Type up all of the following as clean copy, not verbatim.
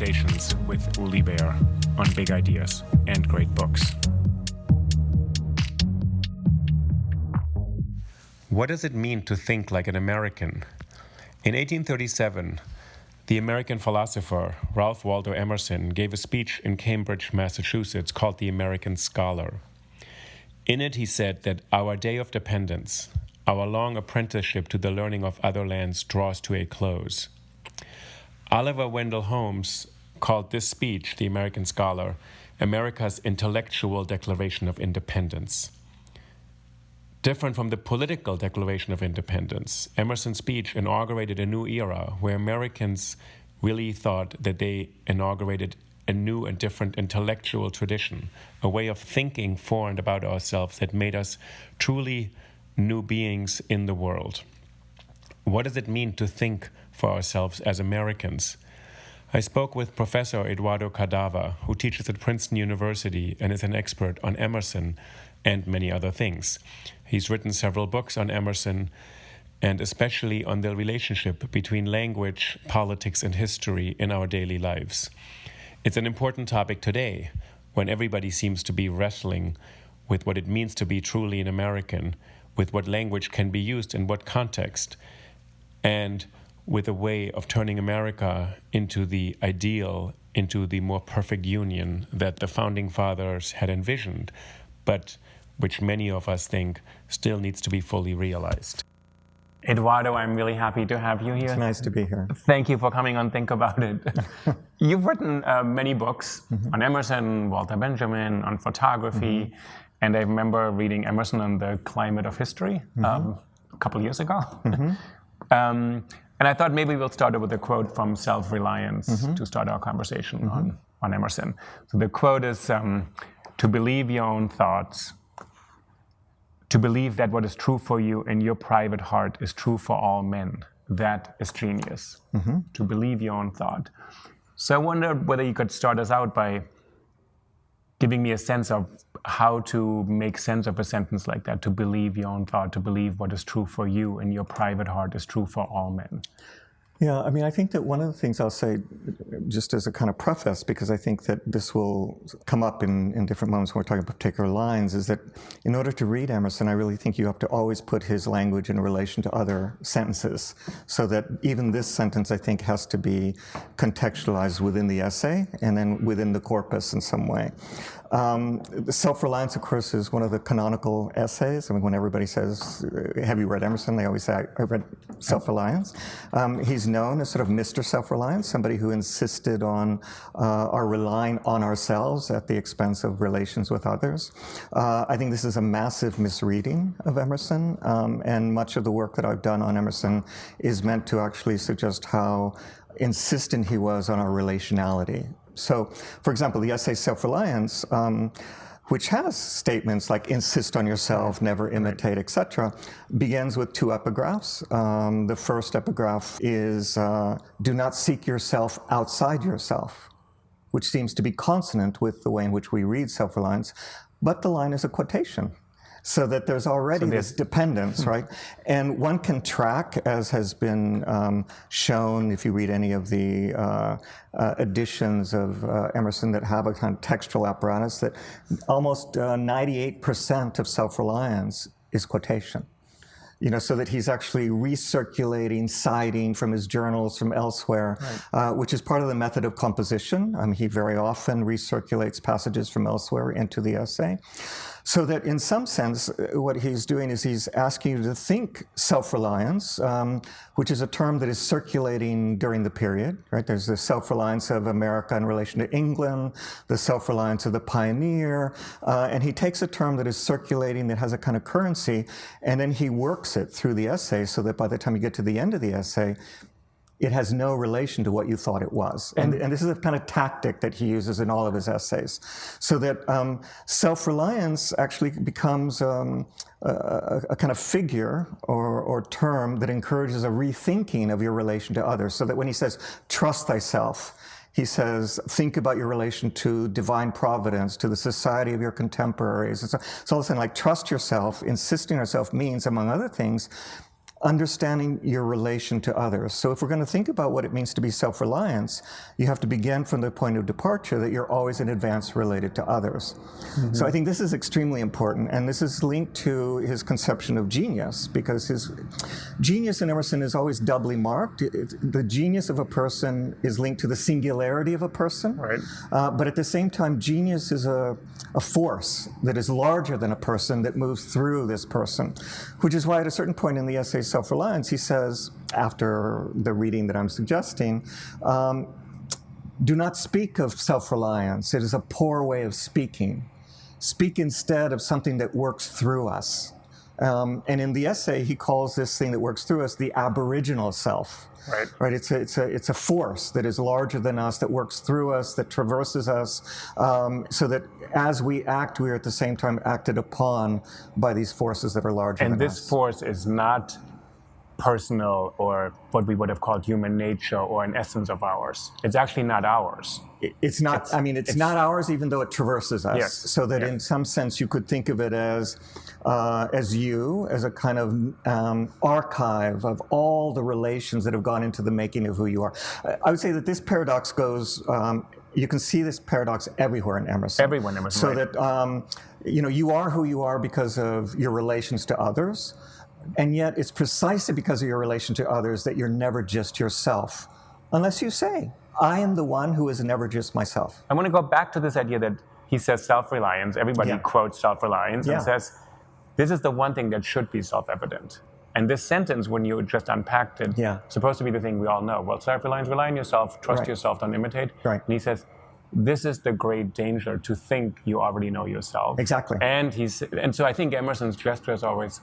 conversations with Uli Baer on big ideas and great books. What does it mean to think like an American? In 1837, the American philosopher Ralph Waldo Emerson gave a speech in Cambridge, Massachusetts called The American Scholar. In it, he said that our day of dependence, our long apprenticeship to the learning of other lands, draws to a close. Oliver Wendell Holmes called this speech, The American Scholar, America's intellectual declaration of independence. Different from the political declaration of independence, Emerson's speech inaugurated a new era where Americans really thought that they inaugurated a new and different intellectual tradition, a way of thinking for and about ourselves that made us truly new beings in the world. What does it mean to think for ourselves as Americans? I spoke with Professor Eduardo Cadava, who teaches at Princeton University and is an expert on Emerson and many other things. He's written several books on Emerson, and especially on the relationship between language, politics, and history in our daily lives. It's an important topic today, when everybody seems to be wrestling with what it means to be truly an American, with what language can be used in what context, and with a way of turning America into the ideal, into the more perfect union that the Founding Fathers had envisioned, but which many of us think still needs to be fully realized. Eduardo, I'm really happy to have you here. It's nice to be here. Thank you for coming on Think About It. You've written many books on Emerson, Walter Benjamin, on photography, and I remember reading Emerson on the climate of history a couple years ago. And I thought maybe we'll start with a quote from Selfreliance to start our conversation on Emerson. So the quote is, to believe your own thoughts, to believe that what is true for you in your private heart is true for all men. That is genius. To believe your own thought. So I wondered whether you could start us out by giving me a sense of how to make sense of a sentence like that, to believe your own thought, to believe what is true for you in your private heart is true for all men. Yeah, I mean, I think that one of the things I'll say, just as a kind of preface, because I think that this will come up in different moments when we're talking about particular lines, is that in order to read Emerson, I really think you have to always put his language in relation to other sentences, so that even this sentence, I think, has to be contextualized within the essay and then within the corpus in some way. Self-Reliance, of course, is one of the canonical essays. I mean, when everybody says, have you read Emerson? They always say, I read Self-Reliance. He's known as sort of Mr. Self-Reliance, somebody who insisted on our relying on ourselves at the expense of relations with others. I think this is a massive misreading of Emerson, and much of the work that I've done on Emerson is meant to actually suggest how insistent he was on our relationality. So, for example, the essay Self-Reliance, which has statements like insist on yourself, never imitate, etc., begins with two epigraphs. The first epigraph is, do not seek yourself outside yourself, which seems to be consonant with the way in which we read Self-Reliance, but the line is a quotation. So that there's already this dependence, right? And one can track, as has been shown if you read any of the editions of Emerson that have a kind of textual apparatus, that almost 98% of Self-Reliance is quotation. You know, so that he's actually recirculating, citing from his journals, from elsewhere, which is part of the method of composition. He very often recirculates passages from elsewhere into the essay. So that in some sense, what he's doing is he's asking you to think self-reliance, which is a term that is circulating during the period, right? There's the self-reliance of America in relation to England, the self-reliance of the pioneer, and he takes a term that is circulating, that has a kind of currency, and then he works it through the essay so that by the time you get to the end of the essay, it has no relation to what you thought it was. And this is a kind of tactic that he uses in all of his essays. So that self-reliance actually becomes a kind of figure or term that encourages a rethinking of your relation to others. So that when he says, trust thyself, he says, think about your relation to divine providence, to the society of your contemporaries. So all of a sudden, like, trust yourself, insisting on yourself means, among other things, understanding your relation to others. So if we're going to think about what it means to be self-reliance, you have to begin from the point of departure that you're always in advance related to others. Mm-hmm. So I think this is extremely important, and this is linked to his conception of genius, because his genius in Emerson is always doubly marked. The genius of a person is linked to the singularity of a person, right. But at the same time, genius is a force that is larger than a person that moves through this person, which is why at a certain point in the essay Self-Reliance, he says, after the reading that I'm suggesting, do not speak of self-reliance. It is a poor way of speaking. Speak instead of something that works through us. And in the essay, he calls this thing that works through us the aboriginal self. Right. It's a force that is larger than us, that works through us, that traverses us, so that as we act, we are at the same time acted upon by these forces that are larger than us. And this force is not personal or what we would have called human nature or an essence of ours. It's actually not ours. It's not not ours, even though it traverses us. Yes. So that in some sense you could think of it as you, as a kind of archive of all the relations that have gone into the making of who you are. I would say that this paradox goes, you can see this paradox everywhere in Emerson. Everywhere in Emerson, so right. that, you are who you are because of your relations to others. And yet it's precisely because of your relation to others that you're never just yourself, unless you say, I am the one who is never just myself. I want to go back to this idea that he says self-reliance. Everybody quotes self-reliance and says, this is the one thing that should be self-evident. And this sentence, when you just unpacked it, supposed to be the thing we all know. Well, self-reliance, rely on yourself, trust yourself, don't imitate. Right. And he says, this is the great danger, to think you already know yourself. Exactly. And so I think Emerson's gesture is always,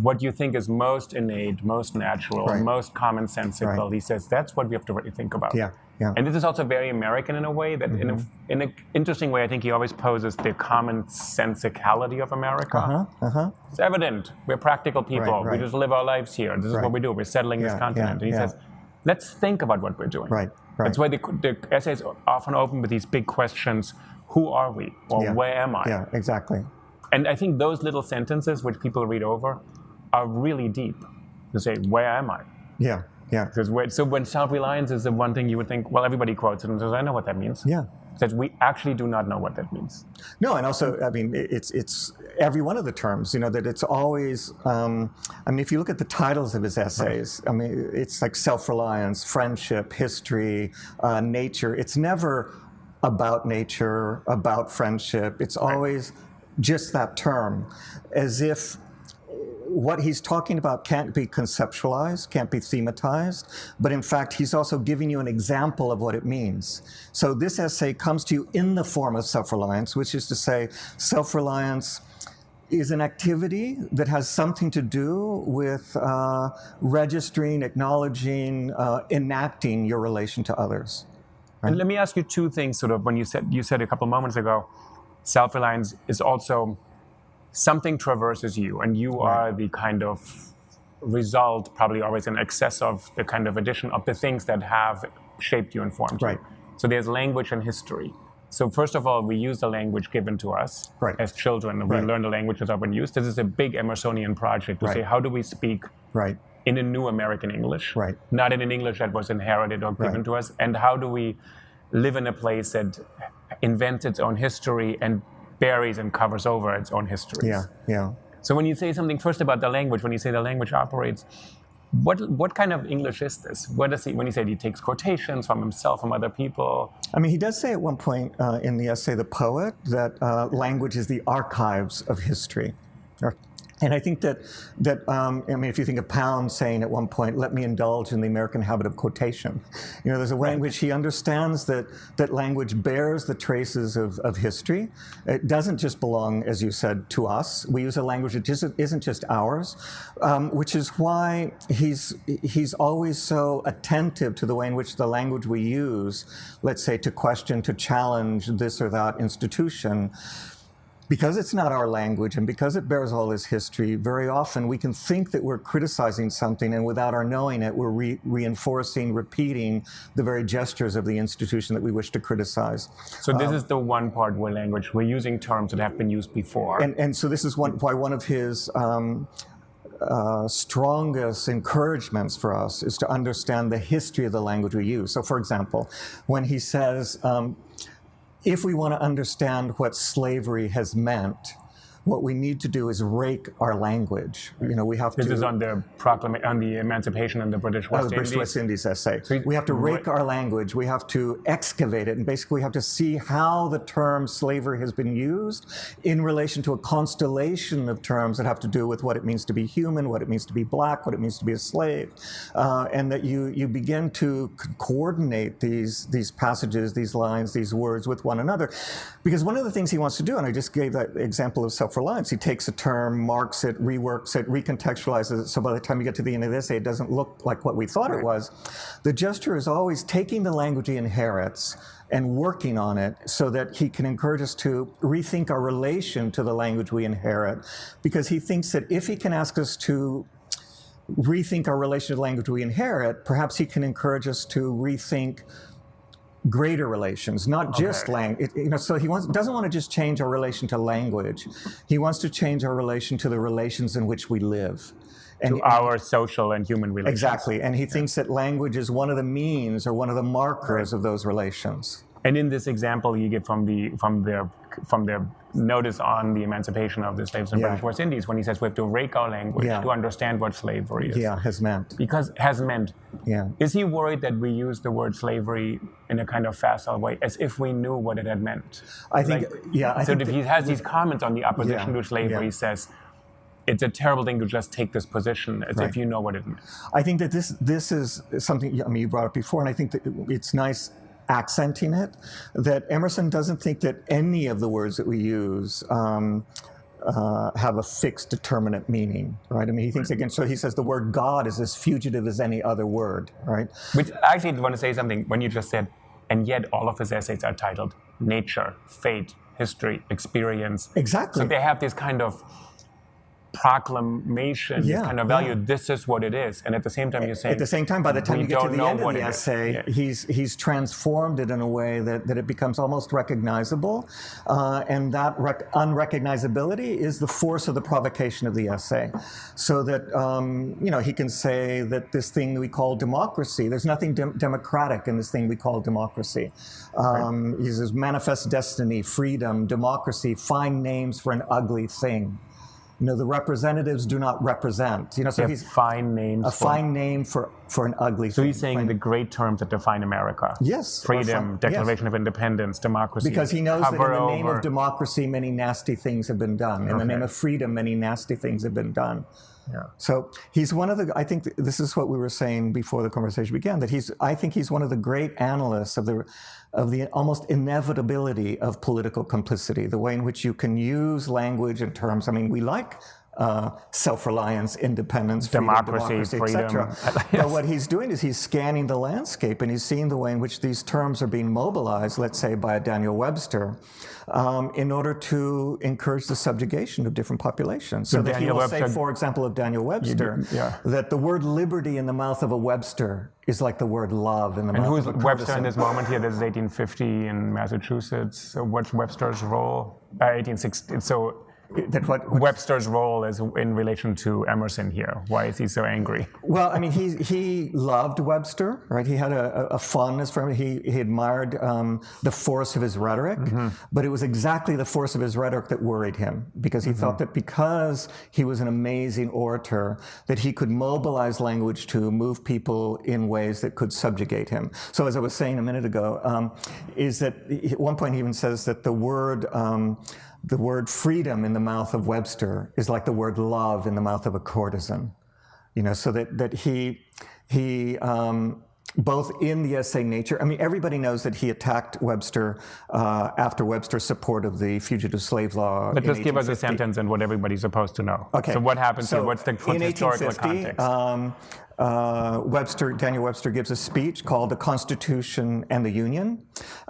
what you think is most innate, most natural, most commonsensical. Right. He says that's what we have to really think about. Yeah. And this is also very American in a way that, in an interesting way, I think he always poses the commonsensicality of America. It's evident. We're practical people. We just live our lives here. This is what we do. We're settling this continent. And he says, let's think about what we're doing. Right. That's why the essays often open with these big questions: who are we, or where am I? Yeah, exactly. And I think those little sentences, which people read over, are really deep. To say, where am I? Yeah. Because when self-reliance is the one thing you would think, well, everybody quotes it and says, I know what that means. Yeah. Says we actually do not know what that means. No, and also, I mean, it's every one of the terms, that it's always, if you look at the titles of his essays, I mean, it's like self-reliance, friendship, history, nature. It's never about nature, about friendship. It's always just that term, as if what he's talking about can't be conceptualized, can't be thematized, but in fact, he's also giving you an example of what it means. So this essay comes to you in the form of self-reliance, which is to say, self-reliance is an activity that has something to do with registering, acknowledging, enacting your relation to others. Right? And let me ask you two things, sort of, when you said a couple moments ago, self-reliance is also something traverses you, and you are the kind of result, probably always in excess of the kind of addition of the things that have shaped you and formed you. So there's language and history. So first of all, we use the language given to us as children, and we learn the languages that have been used. This is a big Emersonian project to say, how do we speak in a new American English, not in an English that was inherited or given to us, and how do we live in a place that invents its own history and buries and covers over its own histories. So when you say something first about the language, when you say the language operates, what kind of English is this? What does when he said he takes quotations from himself, from other people? I mean, he does say at one point in the essay, The Poet, that language is the archives of history. And I think that if you think of Pound saying at one point, let me indulge in the American habit of quotation. There's a way in which he understands that language bears the traces of history. It doesn't just belong, as you said, to us. We use a language that isn't just ours, which is why he's always so attentive to the way in which the language we use, let's say, to question, to challenge this or that institution, because it's not our language and because it bears all this history, very often we can think that we're criticizing something, and without our knowing it, we're reinforcing, repeating the very gestures of the institution that we wish to criticize. So this is the one part where language, we're using terms that have been used before. And so this is why one of his strongest encouragements for us is to understand the history of the language we use. So, for example, when he says, if we want to understand what slavery has meant, what we need to do is rake our language. We have to. This is on the on the Emancipation in the British West Indies. The British West Indies essay. So we have to rake our language. We have to excavate it, and basically we have to see how the term slavery has been used in relation to a constellation of terms that have to do with what it means to be human, what it means to be black, what it means to be a slave, and that you begin to coordinate these passages, these lines, these words with one another, because one of the things he wants to do, and I just gave that example of self-reliance, he takes a term, marks it, reworks it, recontextualizes it, so by the time you get to the end of the essay, it doesn't look like what we thought it was. The gesture is always taking the language he inherits and working on it so that he can encourage us to rethink our relation to the language we inherit, because he thinks that if he can ask us to rethink our relation to the language we inherit, perhaps he can encourage us to rethink greater relations, not just language. So he doesn't want to just change our relation to language. He wants to change our relation to the relations in which we live. To our social and human relations. Exactly. And he thinks that language is one of the means or one of the markers of those relations. And in this example you give from their notice on the emancipation of the slaves in British West Indies, when he says we have to rake our language to understand what slavery is. Yeah, has meant. Because has meant. Yeah. Is he worried that we use the word slavery in a kind of facile way, as if we knew what it had meant? I think, if he has these comments on the opposition to slavery, he says, it's a terrible thing to just take this position as if you know what it means. I think that this is something, you brought up before, and I think that it's nice accenting it, that Emerson doesn't think that any of the words that we use have a fixed determinate meaning, right? I mean, he thinks again, so he says the word God is as fugitive as any other word, right? Which I actually want to say something when you just said, and yet all of his essays are titled Nature, Fate, History, Experience. Exactly. So they have this kind of proclamation, this kind of value, this is what it is. And at the same time, you're saying... At the same time, by the time you get to the end of the essay, is. he's transformed it in a way that it becomes almost recognizable. And that unrecognizability is the force of the provocation of the essay. So that, he can say that this thing we call democracy, there's nothing democratic in this thing we call democracy. He says manifest destiny, freedom, democracy, find names for an ugly thing. The representatives do not represent. So he's fine names. Fine name for an ugly thing. So he's saying the great terms that define America. Yes. Freedom, Declaration of Independence, democracy. Because he knows that in the name of democracy, many nasty things have been done. In the name of freedom, many nasty things have been done. Yeah. So he's one of the, I think this is what we were saying before the conversation began, that I think he's one of the great analysts of the almost inevitability of political complicity, the way in which you can use language in terms, we like self-reliance, independence, democracy, freedom, etc. But what he's doing is he's scanning the landscape and he's seeing the way in which these terms are being mobilized, let's say by a Daniel Webster, in order to encourage the subjugation of different populations. So that he will say, for example, of Daniel Webster, that the word liberty in the mouth of a Webster is like the word love in the mouth of a Curtison. And who's Webster in this moment here? This is 1850 in Massachusetts. So what's Webster's role? 1860. So Webster's role is in relation to Emerson here. Why is he so angry? Well, he loved Webster, right? He had a fondness for him. He admired the force of his rhetoric, but it was exactly the force of his rhetoric that worried him, because he thought that because he was an amazing orator, that he could mobilize language to move people in ways that could subjugate him. So as I was saying a minute ago, is that at one point he even says that the word freedom in the mouth of Webster is like the word love in the mouth of a courtesan. So that he both in the essay Nature, everybody knows that he attacked Webster after Webster's support of the fugitive slave law. But just give us a sentence and what everybody's supposed to know. Okay. So what happened to what's the in historical context? Daniel Webster gives a speech called The Constitution and the Union.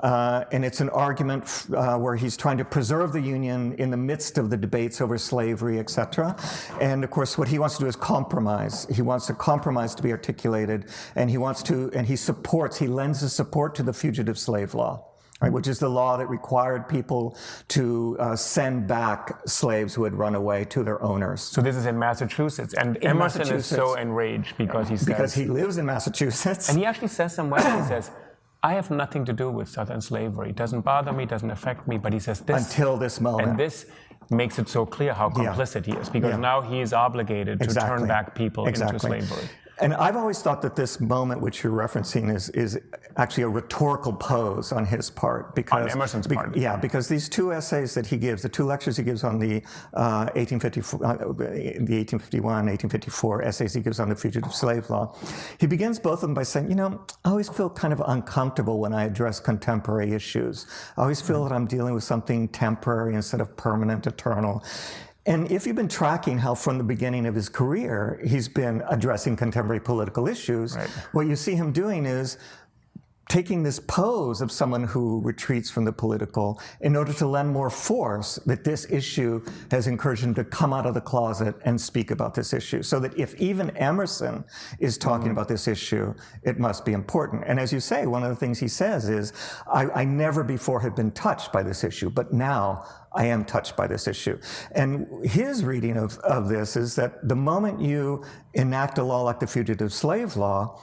And it's an argument where he's trying to preserve the Union in the midst of the debates over slavery, etc. And of course, what he wants to do is compromise. He wants a compromise to be articulated, and he lends his support to the fugitive slave law. right, which is the law that required people to send back slaves who had run away to their owners. So this is in Massachusetts, and Emerson is so enraged because he says... Because he lives in Massachusetts. And he actually says somewhere, he says, I have nothing to do with Southern slavery. It doesn't bother me, it doesn't affect me, but he says this... Until this moment. And this makes it so clear how complicit he is, because now he is obligated to turn back people into slavery. And I've always thought that this moment which you're referencing is actually a rhetorical pose on his part. Because, on Emerson's part. Yeah, because these two essays that he gives, the two lectures he gives on the 1851, 1854 essays he gives on the fugitive slave law, he begins both of them by saying, I always feel kind of uncomfortable when I address contemporary issues. I always feel that I'm dealing with something temporary instead of permanent, eternal. And if you've been tracking how from the beginning of his career he's been addressing contemporary political issues, what you see him doing is taking this pose of someone who retreats from the political in order to lend more force that this issue has encouraged him to come out of the closet and speak about this issue. So that if even Emerson is talking about this issue, it must be important. And as you say, one of the things he says is, I never before had been touched by this issue, but now I am touched by this issue. And his reading of this is that the moment you enact a law like the fugitive slave law,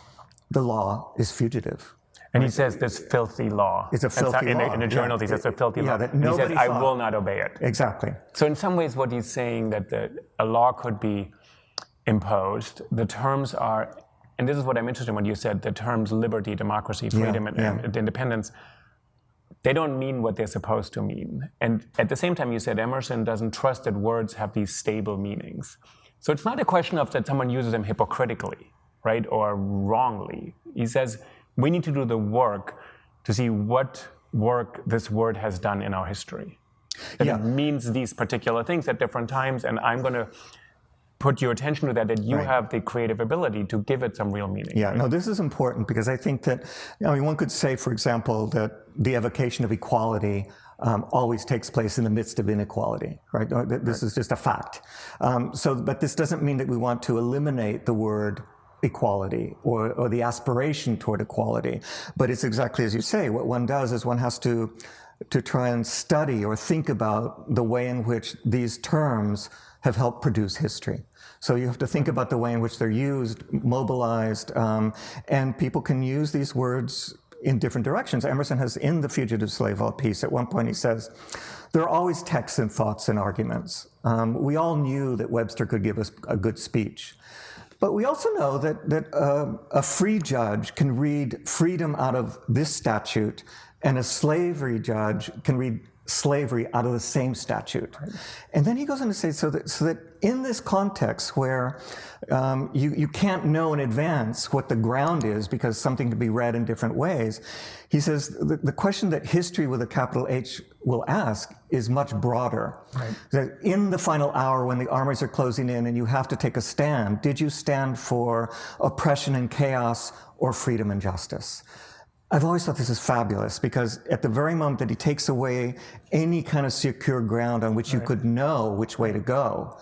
the law is fugitive. And he says this filthy law. It's a filthy law. In a journal, he says a filthy law. That he says, I will not obey it. Exactly. So in some ways, what he's saying that a law could be imposed, the terms are, and this is what I'm interested in when you said the terms liberty, democracy, freedom, and independence, they don't mean what they're supposed to mean. And at the same time, you said Emerson doesn't trust that words have these stable meanings. So it's not a question of that someone uses them hypocritically, right, or wrongly. He says, we need to do the work to see what work this word has done in our history. That it means these particular things at different times, and I'm going to put your attention to that you have the creative ability to give it some real meaning. Yeah, no, this is important because I think that, one could say, for example, that the evocation of equality always takes place in the midst of inequality, right? This is just a fact. But this doesn't mean that we want to eliminate the word equality or the aspiration toward equality. But it's exactly as you say. What one does is one has to try and study or think about the way in which these terms have helped produce history. So you have to think about the way in which they're used, mobilized, and people can use these words in different directions. Emerson has, in the Fugitive Slave Law piece, at one point he says, there are always texts and thoughts and arguments. We all knew that Webster could give us a good speech. But we also know that a free judge can read freedom out of this statute, and a slavery judge can read slavery out of the same statute. Right. And then he goes on to say, so that in this context where you can't know in advance what the ground is because something can be read in different ways, he says the question that history with a capital H will ask is much broader. Right. That in the final hour when the armies are closing in and you have to take a stand, did you stand for oppression and chaos or freedom and justice? I've always thought this is fabulous because at the very moment that he takes away any kind of secure ground on which you could know which way to go,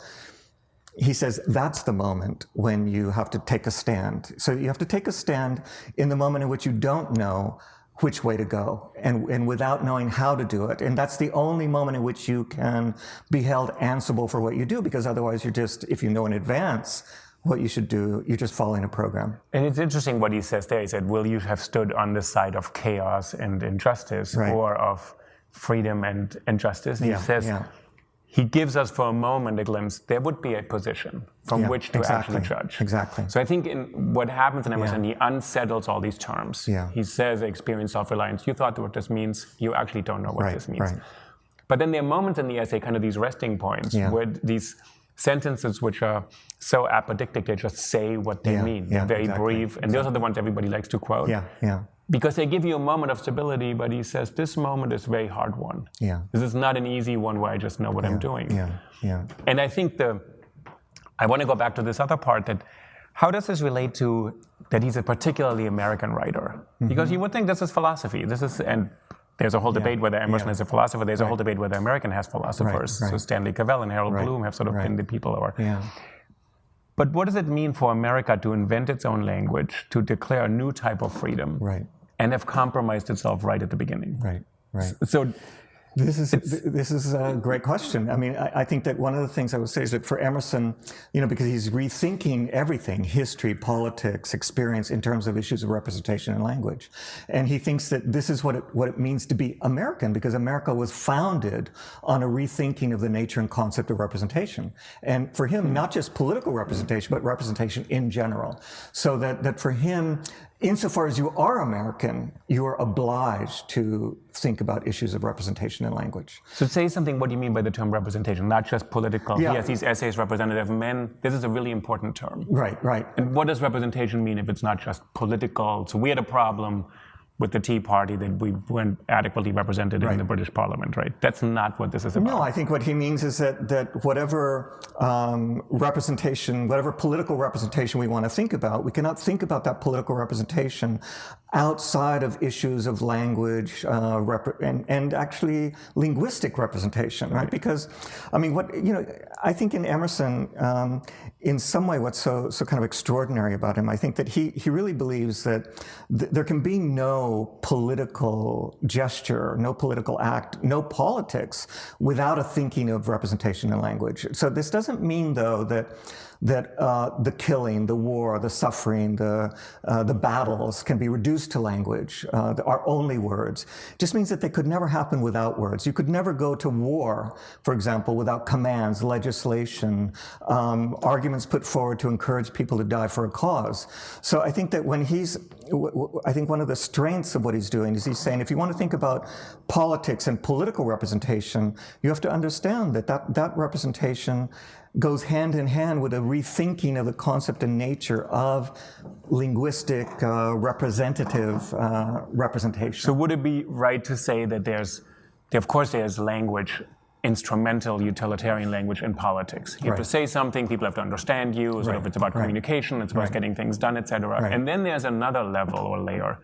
he says that's the moment when you have to take a stand. So you have to take a stand in the moment in which you don't know which way to go and without knowing how to do it. And that's the only moment in which you can be held answerable for what you do, because otherwise you're just, if you know in advance what you should do, you're just following a program. And it's interesting what he says there. He said, will you have stood on the side of chaos and injustice or of freedom and justice? And he says, he gives us for a moment a glimpse, there would be a position from which to actually judge. Exactly. So I think in what happens in Emerson, he unsettles all these terms. He says, experience self-reliance. You thought what this means, you actually don't know what this means. But then there are moments in the essay, kind of these resting points, where these sentences which are so apodictic, they just say what they mean. They're very brief, and those are the ones everybody likes to quote. Because they give you a moment of stability, but he says, this moment is a very hard one. This is not an easy one where I just know what I'm doing. And I think I want to go back to this other part, that how does this relate to that he's a particularly American writer? Because you would think this is philosophy. And there's a whole debate whether Emerson is a philosopher. There's a whole debate whether American has philosophers. So Stanley Cavell and Harold Bloom have sort of been the people who are. But what does it mean for America to invent its own language, to declare a new type of freedom, and have compromised itself right at the beginning? right. So This is a great question. I mean, I think that one of the things I would say is that for Emerson, because he's rethinking everything, history, politics, experience, in terms of issues of representation and language. And he thinks that this is what it means to be American, because America was founded on a rethinking of the nature and concept of representation. And for him, not just political representation, but representation in general. So that for him, insofar as you are American, you are obliged to think about issues of representation and language. So say something, what do you mean by the term representation? Not just political. Yeah. He has these essays, representative men. This is a really important term. Right. And what does representation mean if it's not just political? So we had a problem with the Tea Party that we weren't adequately represented in the British Parliament, right? That's not what this is about. No, I think what he means is that whatever representation, whatever political representation we want to think about, we cannot think about that political representation outside of issues of language and actually linguistic representation, right? Because, I mean, I think in Emerson, in some way, what's so kind of extraordinary about him, I think that he really believes that there can be no political gesture, no political act, no politics without a thinking of representation and language. So this doesn't mean, though, that the killing, the war, the suffering, the battles can be reduced to language, are only words. It just means that they could never happen without words. You could never go to war, for example, without commands, legislation, arguments put forward to encourage people to die for a cause. So I think that I think one of the strengths of what he's doing is he's saying, if you want to think about politics and political representation, you have to understand that representation goes hand in hand with a rethinking of the concept and nature of linguistic representative representation. So would it be right to say that of course there's language, instrumental utilitarian language in politics. You have to say something, people have to understand you, sort of it's about communication, it's about getting things done, etc. And then there's another level or layer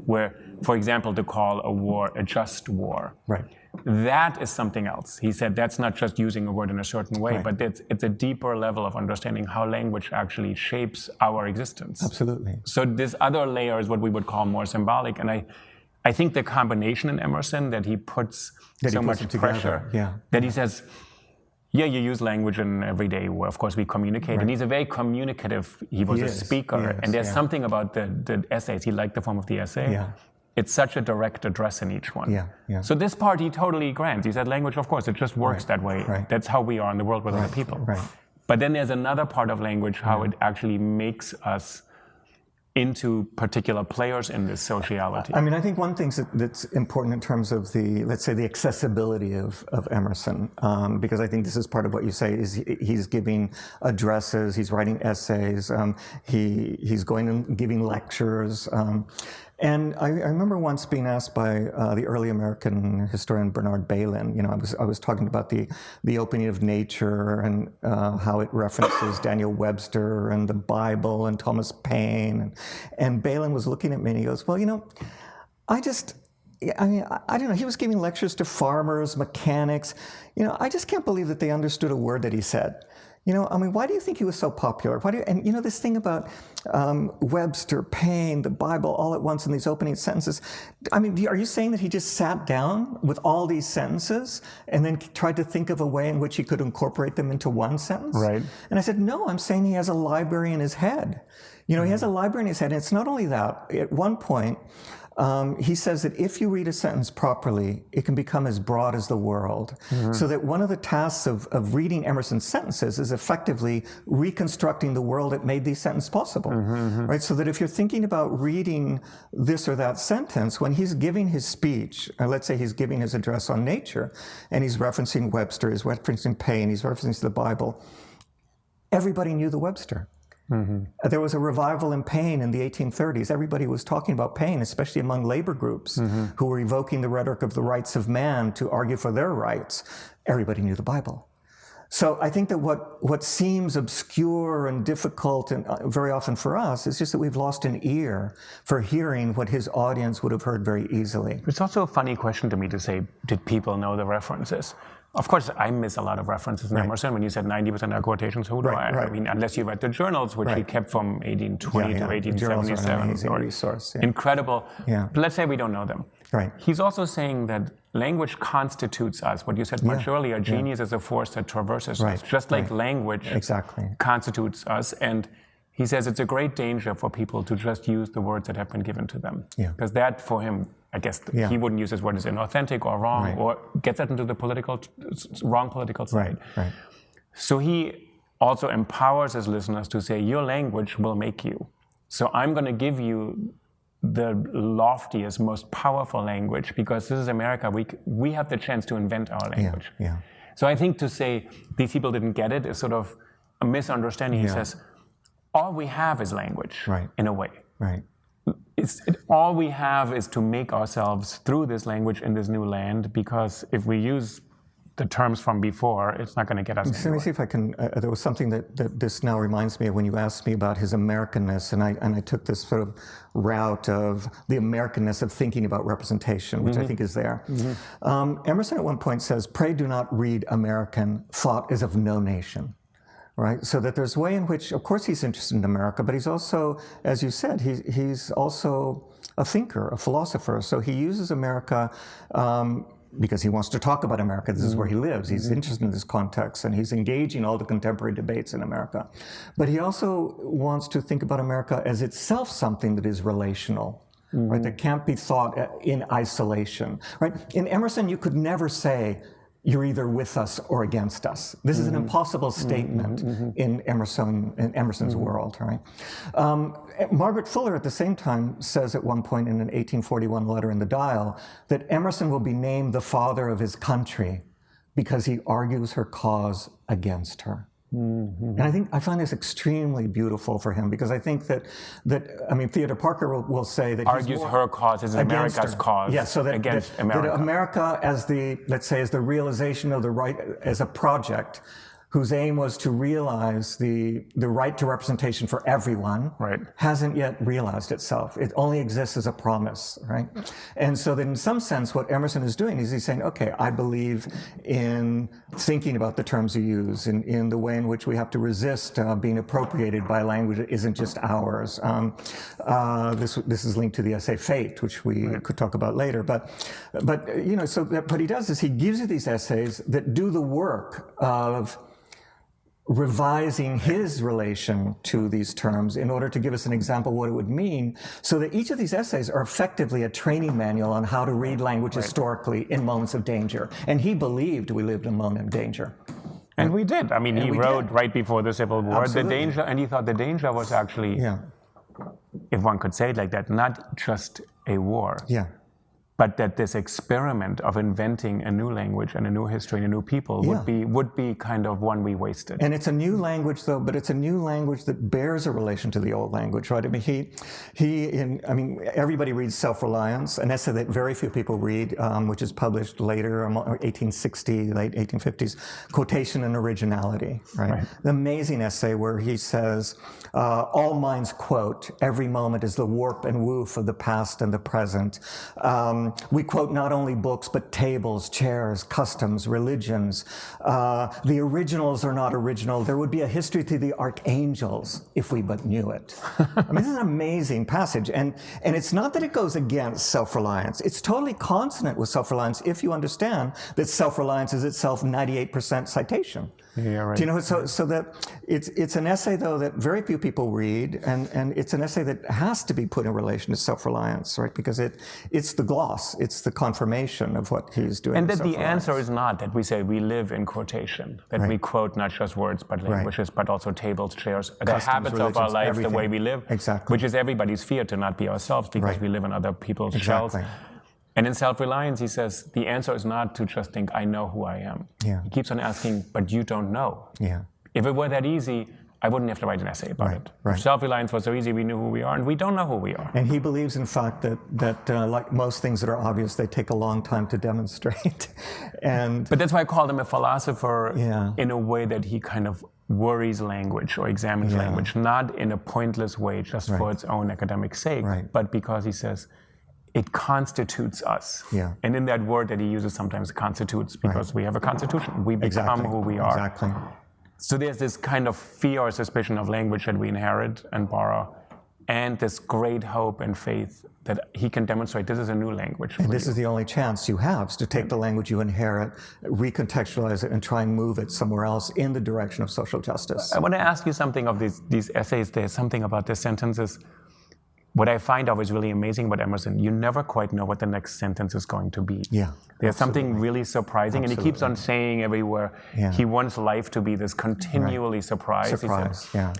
where, for example, to call a war a just war. Right. That is something else. He said that's not just using a word in a certain way, but it's a deeper level of understanding how language actually shapes our existence. Absolutely. So this other layer is what we would call more symbolic. And I think the combination in Emerson that he puts so much pressure, that he says, you use language in every day where, of course, we communicate. And he's a very communicative, he was a speaker. And there's something about the essays. He liked the form of the essay. Yeah. It's such a direct address in each one. Yeah. So this part he totally grants. He said language, of course, it just works that way. That's how we are in the world with other people. But then there's another part of language, how it actually makes us into particular players in this sociality. I mean, I think one thing that's important in terms of let's say the accessibility of Emerson, because I think this is part of what you say, is he's giving addresses, he's writing essays, he's going and giving lectures. And I remember once being asked by the early American historian Bernard Bailyn, I was talking about the opening of Nature and how it references Daniel Webster and the Bible and Thomas Paine. And Bailyn was looking at me and he goes, well, I don't know, he was giving lectures to farmers, mechanics. I just can't believe that they understood a word that he said. Why do you think he was so popular? This thing about Webster, Paine, the Bible, all at once in these opening sentences. I mean, are you saying that he just sat down with all these sentences and then tried to think of a way in which he could incorporate them into one sentence? Right. And I said, no, I'm saying he has a library in his head. He has a library in his head. And it's not only that. At one point, he says that if you read a sentence properly, it can become as broad as the world. So that one of the tasks of reading Emerson's sentences is effectively reconstructing the world that made these sentences possible. Right? So that if you're thinking about reading this or that sentence, when he's giving his speech, or let's say he's giving his address on nature, and he's referencing Webster, he's referencing Paine, he's referencing the Bible, everybody knew the Webster. There was a revival in Paine in the 1830s. Everybody was talking about Paine, especially among labor groups who were evoking the rhetoric of the rights of man to argue for their rights. Everybody knew the Bible. So I think that what seems obscure and difficult, and very often for us, is just that we've lost an ear for hearing what his audience would have heard very easily. It's also a funny question to me to say, did people know the references? Of course, I miss a lot of references in Emerson. When you said 90% are quotations, who do I? I mean, unless you read the journals, which he kept from 1820 to 1877. Amazing resource. Incredible. But let's say we don't know them. Right. He's also saying that language constitutes us. What you said much earlier, genius is a force that traverses us, just like language constitutes us. And he says it's a great danger for people to just use the words that have been given to them. Because that, for him, I guess he wouldn't use his word as inauthentic or wrong, or gets that into the wrong political side. Right. So he also empowers his listeners to say, your language will make you. So I'm going to give you the loftiest, most powerful language, because this is America. We have the chance to invent our language. So I think to say these people didn't get it is sort of a misunderstanding. He says, all we have is language, in a way. All we have is to make ourselves through this language in this new land, because if we use the terms from before, it's not going to get us anywhere. Let me see if I can, there was something that this now reminds me of when you asked me about his Americanness, and I took this sort of route of the Americanness of thinking about representation, which I think is there. Emerson at one point says, "Pray do not read American, thought is of no nation." Right, so that there's a way in which, of course, he's interested in America, but he's also, as you said, he's also a thinker, a philosopher. So he uses America because he wants to talk about America. This is where he lives. He's interested in this context, and he's engaging all the contemporary debates in America. But he also wants to think about America as itself something that is relational, right? That can't be thought in isolation, right? In Emerson, you could never say, you're either with us or against us. This is an impossible statement in Emerson's world, right? Margaret Fuller at the same time says at one point in an 1841 letter in the Dial that Emerson will be named the father of his country because he argues her cause against her. And I find this extremely beautiful for him, because I think that Theodore Parker will say that argues her cause is America's cause. Yeah, so against America. That America as the realization of the right as a project whose aim was to realize the right to representation for everyone, hasn't yet realized itself. It only exists as a promise, right? And so that in some sense, what Emerson is doing is he's saying, okay, I believe in thinking about the terms you use, in the way in which we have to resist being appropriated by language that isn't just ours. This is linked to the essay Fate, which we could talk about later. But what he does is he gives you these essays that do the work of revising his relation to these terms in order to give us an example of what it would mean, so that each of these essays are effectively a training manual on how to read language historically in moments of danger. And he believed we lived in a moment of danger. And we did. I mean, he wrote right before the Civil War, Absolutely. the danger, and he thought the danger was actually, if one could say it like that, not just a war. But that this experiment of inventing a new language and a new history and a new people would be kind of one we wasted. And it's a new language, though, but it's a new language that bears a relation to the old language, right? I mean, everybody reads Selfreliance, an essay that very few people read, which is published later, 1860, late 1850s, Quotation and Originality, right? An amazing essay where he says, all minds quote, every moment is the warp and woof of the past and the present. We quote not only books, but tables, chairs, customs, religions. The originals are not original. There would be a history to the archangels if we but knew it. I mean, this is an amazing passage. And it's not that it goes against self-reliance. It's totally consonant with self-reliance if you understand that self-reliance is itself 98% citation. Yeah, right. Do you know, so that it's an essay, though, that very few people read, and it's an essay that has to be put in relation to self-reliance, right? Because it's the gloss, it's the confirmation of what he's doing. And that the answer is not that we say we live in quotation, that we quote not just words, but languages, but also tables, chairs, the habits of our lives, everything. The way we live, which is everybody's fear to not be ourselves because we live in other people's shells. And in Self-Reliance, he says, the answer is not to just think, I know who I am. He keeps on asking, but you don't know. If it were that easy, I wouldn't have to write an essay about it. If Self-Reliance was so easy, we knew who we are, and we don't know who we are. And he believes, in fact, that like most things that are obvious, they take a long time to demonstrate. But that's why I called him a philosopher in a way that he kind of worries language or examines language, not in a pointless way, just for its own academic sake, but because he says, it constitutes us. And in that word that he uses sometimes, constitutes, because we have a constitution. We become who we are. So there's this kind of fear or suspicion of language that we inherit and borrow. and this great hope and faith that he can demonstrate this is a new language. And this is the only chance you have, is to take the language you inherit, recontextualize it, and try and move it somewhere else in the direction of social justice. I want to ask you something of these essays. There's something about the sentences. What I find always really amazing about Emerson, you never quite know what the next sentence is going to be. Yeah, There's something really surprising, and he keeps on saying everywhere, he wants life to be this continually surprise. Yeah.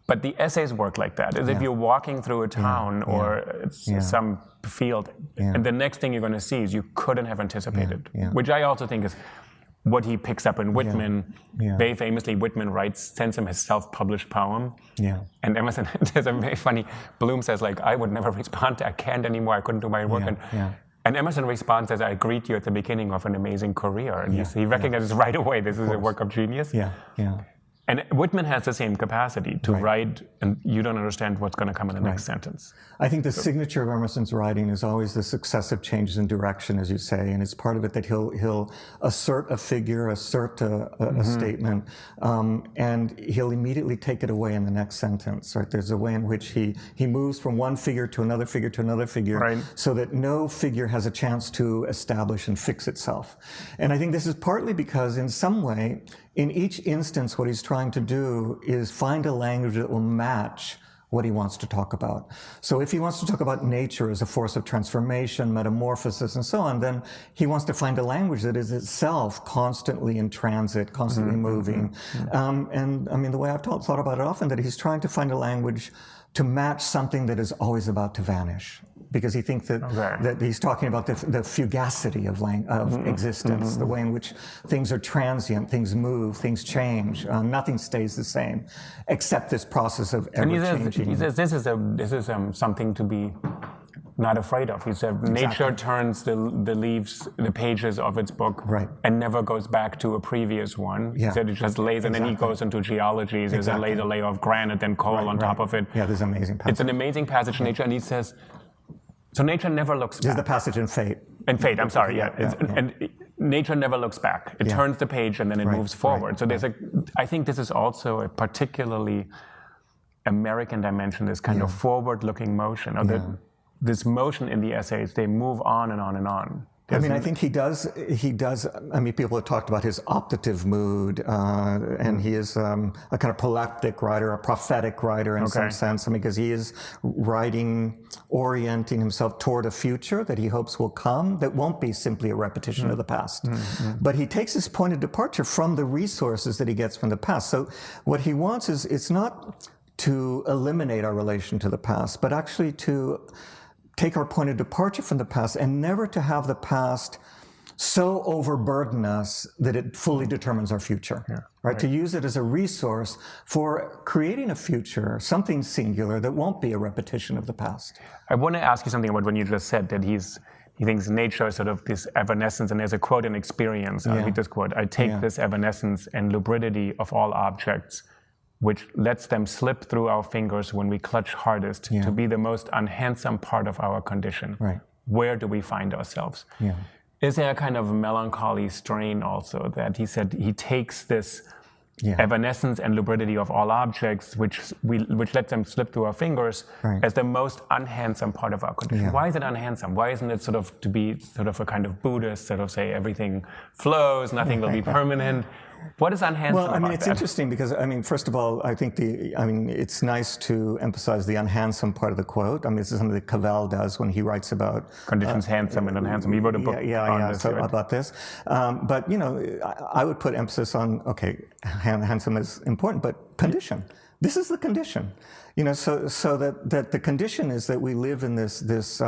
But the essays work like that. As if you're walking through a town or some field, and the next thing you're going to see is you couldn't have anticipated, which I also think is what he picks up in Whitman. Very famously, Whitman sends him his self-published poem. And Emerson, there's a very funny, Bloom says, like, I would never respond to, I can't anymore, I couldn't do my work. And Emerson responds as, I greet you at the beginning of an amazing career. And he recognizes right away, this is a work of genius. And Whitman has the same capacity to write, and you don't understand what's going to come in the next sentence. I think the signature of Emerson's writing is always the successive changes in direction, as you say, and it's part of it that he'll assert a figure, assert a statement, and he'll immediately take it away in the next sentence. Right? There's a way in which he moves from one figure to another figure to another figure, so that no figure has a chance to establish and fix itself. And I think this is partly because, in some way, in each instance, what he's trying to do is find a language that will match what he wants to talk about. So if he wants to talk about nature as a force of transformation, metamorphosis, and so on, then he wants to find a language that is itself constantly in transit, constantly moving. And I mean, the way I've thought about it often, that he's trying to find a language to match something that is always about to vanish. Because he thinks that he's talking about the fugacity of existence, the way in which things are transient, things move, things change, nothing stays the same, except this process of ever-changing. He says this is something to be not afraid of. He said nature turns the leaves, the pages of its book, and never goes back to a previous one. He said it just lays, and then he goes into geology. There's a layer of granite and coal on top of it. Yeah, there's an amazing passage. It's an amazing passage in nature, and he says, so nature never looks back. There's the passage in Fate. In Fate, I'm sorry, And nature never looks back. It turns the page and then it moves forward. So I think this is also a particularly American dimension, this kind of forward-looking motion, or this motion in the essays. They move on and on and on. I mean, I think he does. I mean, people have talked about his optative mood, and he is a kind of proleptic writer, a prophetic writer in some sense. I mean, because he is orienting himself toward a future that he hopes will come, that won't be simply a repetition of the past. But he takes his point of departure from the resources that he gets from the past. So what he wants is, it's not to eliminate our relation to the past, but actually to take our point of departure from the past, and never to have the past so overburden us that it fully determines our future. Right? To use it as a resource for creating a future, something singular that won't be a repetition of the past. I want to ask you something about when you just said that he thinks nature is sort of this evanescence, and there's a quote in Experience. I'll read this quote. I take this evanescence and lucidity of all objects, which lets them slip through our fingers when we clutch hardest, to be the most unhandsome part of our condition. Where do we find ourselves? Is there a kind of melancholy strain also that he said he takes this evanescence and lucidity of all objects, which lets them slip through our fingers, as the most unhandsome part of our condition? Why is it unhandsome? Why isn't it sort of to be sort of a kind of Buddhist, sort of say everything flows, nothing will be permanent? What is unhandsome about that? Well, I mean, it's interesting because, I mean, first of all, I think it's nice to emphasize the unhandsome part of the quote. I mean, this is something that Cavell does when he writes about conditions, handsome and unhandsome. He wrote a book on this. About this. But, you know, I would put emphasis on, handsome is important, but condition. This is the condition. You know, so that the condition is that we live in this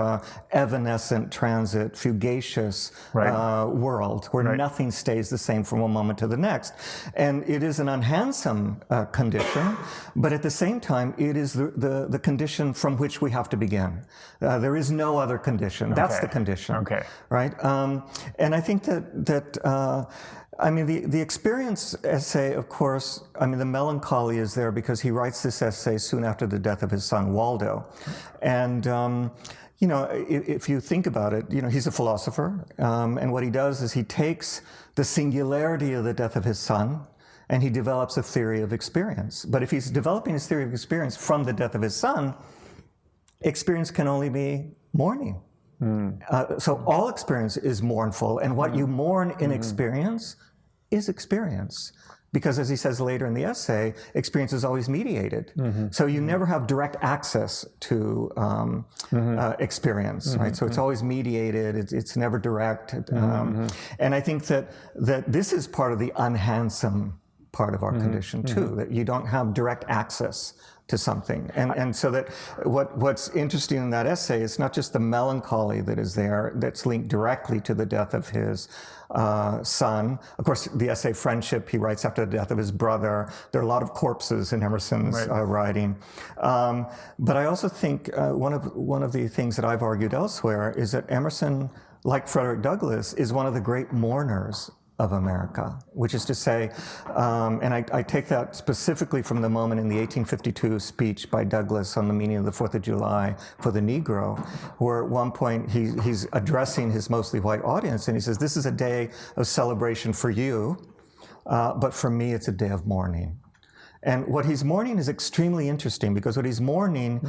evanescent, transit, fugacious world where nothing stays the same from one moment to the next, and it is an unhandsome condition. But at the same time, it is the condition from which we have to begin. There is no other condition. That's the condition. Right. And I think that. I mean, the Experience essay, of course, I mean, the melancholy is there because he writes this essay soon after the death of his son, Waldo. And, you know, if you think about it, you know, he's a philosopher. And what he does is he takes the singularity of the death of his son and he develops a theory of experience. But if he's developing his theory of experience from the death of his son, experience can only be mourning. So all experience is mournful, and what you mourn in experience is experience. Because as he says later in the essay, experience is always mediated. So you never have direct access to experience, right? So it's always mediated, it's never direct. And I think that this is part of the unhandsome part of our condition too, that you don't have direct access to something. And so that what's interesting in that essay is not just the melancholy that is there, that's linked directly to the death of his son. Of course, the essay Friendship, he writes after the death of his brother. There are a lot of corpses in Emerson's writing. But I also think one of the things that I've argued elsewhere is that Emerson, like Frederick Douglass, is one of the great mourners of America, which is to say, and I take that specifically from the moment in the 1852 speech by Douglass on the meaning of the 4th of July for the Negro, where at one point he's addressing his mostly white audience, and he says, this is a day of celebration for you, but for me it's a day of mourning. And what he's mourning is extremely interesting, because what he's mourning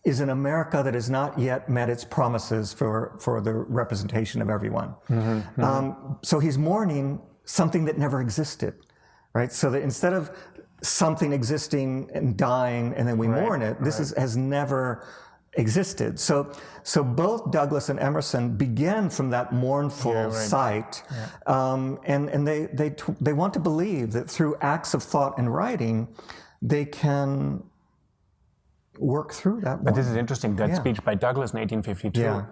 is an America that has not yet met its promises for the representation of everyone. So he's mourning something that never existed, right? So that instead of something existing and dying and then we mourn it, this has never existed. So both Douglass and Emerson began from that mournful site, and they want to believe that through acts of thought and writing, they can work through that. But this is interesting, that speech by Douglass in 1852,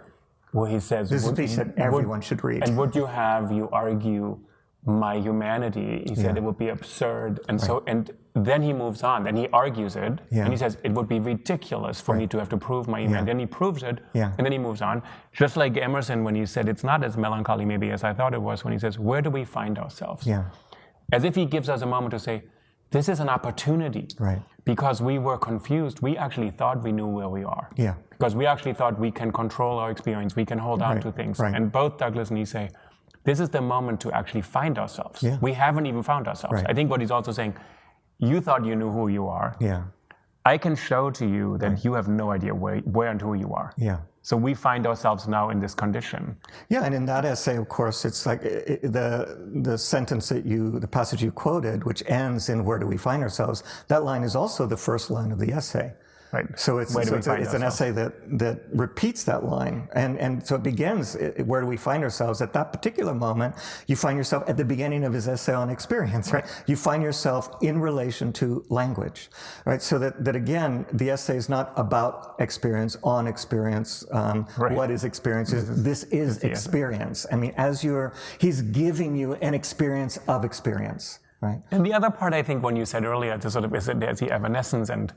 where he says... This is a speech that everyone should read. And would you argue my humanity? He said it would be absurd. And so, and then he moves on, and he argues it, and he says it would be ridiculous for me to have to prove my humanity. Then he proves it, and then he moves on. Just like Emerson, when he said it's not as melancholy maybe as I thought it was, when he says, where do we find ourselves? As if he gives us a moment to say, this is an opportunity. Because we were confused. We actually thought we knew where we are. Because we actually thought we can control our experience. We can hold on to things. And both Douglass and he say, this is the moment to actually find ourselves. We haven't even found ourselves. I think what he's also saying, you thought you knew who you are. I can show to you that you have no idea where and who you are. So we find ourselves now in this condition. And in that essay, of course, it's like the sentence the passage you quoted, which ends in "Where do we find ourselves?" That line is also the first line of the essay. So it's an essay that repeats that line, and so it begins. Where do we find ourselves? At that particular moment, you find yourself at the beginning of his essay on experience. You find yourself in relation to language. So that again, the essay is not about experience, on experience. What is experience? This is experience. I mean, he's giving you an experience of experience. And the other part, I think, when you said earlier, there's the evanescence and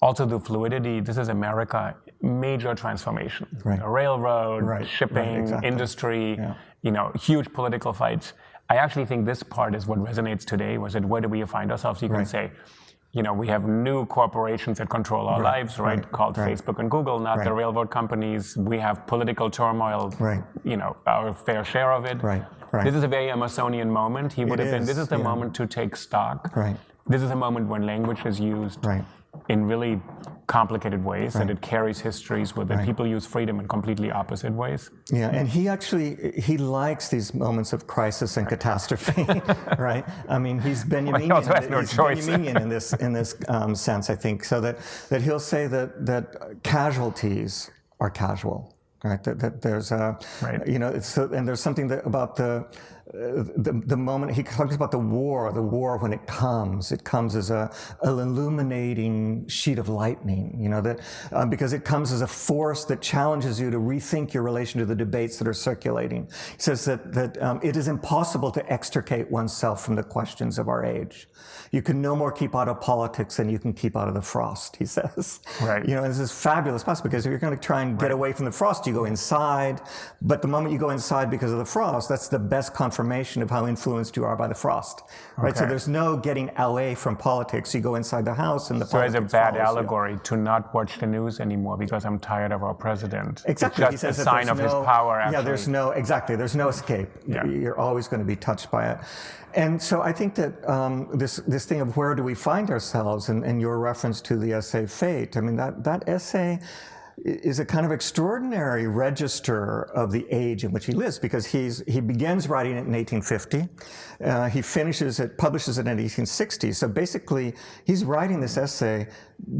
also the fluidity. This is America, major transformation. A railroad, shipping, industry, huge political fights. I actually think this part is what resonates today, was that where do we find ourselves? You can say, we have new corporations that control our lives, called Facebook and Google, not the railroad companies. We have political turmoil, our fair share of it. This is a very Emersonian moment. He would have been, this is the moment to take stock. This is a moment when language is used in really complicated ways, that it carries histories where the people use freedom in completely opposite ways. And he likes these moments of crisis and catastrophe, I mean, he's Benjaminian. He also has no choice. Benjaminian in this sense, I think, so that he'll say that casualties are casual. That there's and there's something about the moment he talks about the war when it comes as an illuminating sheet of lightning, because it comes as a force that challenges you to rethink your relation to the debates that are circulating. He says that it is impossible to extricate oneself from the questions of our age. You can no more keep out of politics than you can keep out of the frost, he says. And this is fabulous possible, because if you're going to try and get away from the frost, you go inside. But the moment you go inside because of the frost, that's the best confirmation of how influenced you are by the frost. So there's no getting away from politics. You go inside the house and the politics So it's a bad allegory to not watch the news anymore because I'm tired of our president. Exactly. It's just a sign of his power, actually. There's no escape. You're always going to be touched by it. And so I think that this thing of where do we find ourselves, and your reference to the essay Fate, I mean, that essay is a kind of extraordinary register of the age in which he lives, because he begins writing it in 1850. He publishes it in 1860. So basically, he's writing this essay